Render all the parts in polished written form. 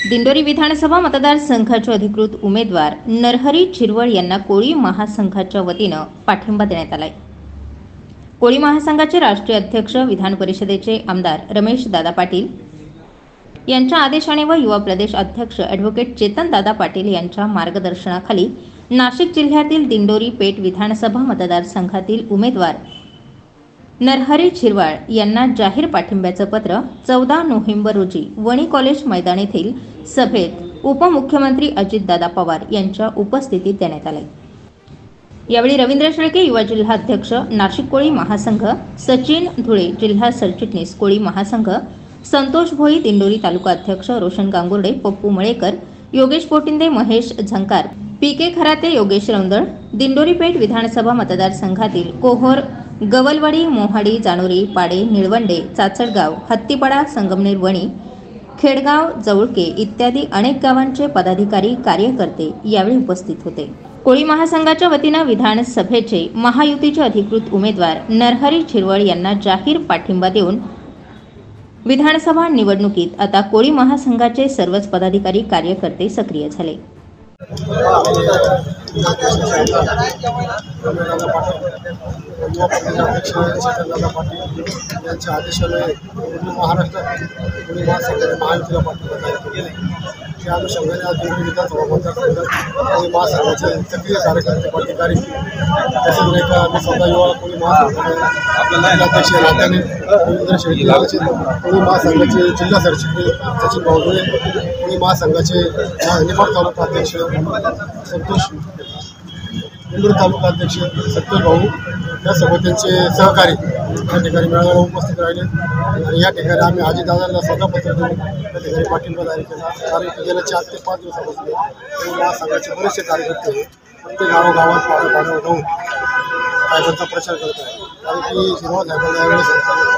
दिंडोरी विधानसभा मतदारसंघाचे अधिकृत उमेदवार नरहरी झिरवळ यांना कोळी महासंघाच्या वतीनं पाठिंबा देण्यात आलाय। कोळी महासंघाचे राष्ट्रीय अध्यक्ष विधान परिषदेचे आमदार रमेश दादा पाटील यांच्या आदेशाने व युवा प्रदेश अध्यक्ष ॲडव्होकेट चेतन दादा पाटील यांच्या मार्गदर्शनाखाली नाशिक जिल्ह्यातील दिंडोरी पेठ विधानसभा मतदारसंघातील उमेदवार नरहरी झिरवळ यांना जाहीर पाठिंब्याचं पत्र 14 नोव्हेंबर रोजी वणी कॉलेज मैदान येथील सभेत उपमुख्यमंत्री अजितदादा पवार यांच्या उपस्थितीत देण्यात आले। यावेळी रवींद्र शेळके युवा जिल्हा अध्यक्ष नाशिक कोळी महासंघ, सचिन धुळे जिल्हा सरचिटणीस कोळी महासंघ, संतोष भोई दिंडोरी तालुका अध्यक्ष, रोशन गांगुर्डे, पप्पू मळेकर, योगेश पोटिंदे, महेश झंकार, पीके खराते, योगेश रौंदळ, दिंडोरी पेठ विधानसभा मतदारसंघातील कोहोर, गवलवाडी, मोहाडी, जानोरी, पाडे, निळवंडे, चाचडगाव, हत्तीपाडा, संगमनेर, वणी, खेडगाव, जवळके इत्यादी अनेक गावांचे पदाधिकारी, कार्यकर्ते यावेळी उपस्थित होते। कोळी महासंघाच्या वतीनं विधानसभेचे महायुतीचे अधिकृत उमेदवार नरहरी झिरवळ यांना जाहीर पाठिंबा देऊन विधानसभा निवडणुकीत आता कोळी महासंघाचे सर्वच पदाधिकारी, कार्यकर्ते सक्रिय झाले। यांच्या आदेशाने महाराष्ट्र कोळी महासंघाने महायुतीला पाठिंबा जाहीर केला। त्या अनुषंगाने आज दिंडोरी विधानसभा मतदारसंघात कोळी महासंघाचे सक्रिय कार्यकर्ते, पदाधिकारी तसेच नाही का आम्ही स्वतः युवा कोळी महासंघाचे अध्यक्ष नात्याने रवींद्र शेळके, कोळी महासंघाचे जिल्हा सरचिटणीस सचिन भाऊगुळे, कोळी महासंघाचे निफाड तालुका अध्यक्ष संतोष, दिंडोरी तालुका अध्यक्ष संतोष भाऊ यासोबत त्यांचे सहकारी या ठिकाणी मेळाव्याला उपस्थित राहिले आणि या ठिकाणी आम्ही अजितदादांना स्वतः पत्र देऊन त्या ठिकाणी पाठिंबा जाहीर केला। कारण की गेल्या 4 ते 5 दिवसापासून कोळी महासंघाचे बरेचसे कार्यकर्ते प्रत्येक गावागावात पाड्यावर जाऊन साहेबांचा प्रचार करत आहे। कारण की झिरवळ साहेबांना यावेळेस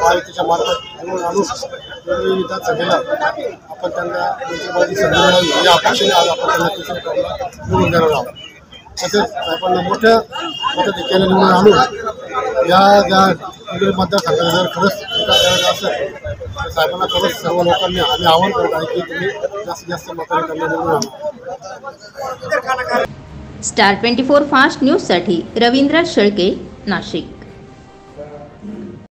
महायुतीच्या मार्फत निवडून आणून दिंडोरी विधानसभेला आपण त्यांना मंत्रिपदाची संधी मिळावी या अपेक्षेने आज आपण त्यांना तिसऱ्या टर्मला निवडून देणार आहोत। तसेच साहेबांना मोठ्या मताधिक्याने निवडून आणून या ज्या दिंडोरी मतदारसंघाला जर खरंच विकास करायचा असेल तर साहेबांना खरंच सर्व लोकांनी आम्ही आवाहन करत आहे की तुम्ही जास्तीत जास्त मताने त्यांना निवडून आणा। स्टार 24 फास्ट न्यूजसाठी रवींद्र शेळके, नाशिक।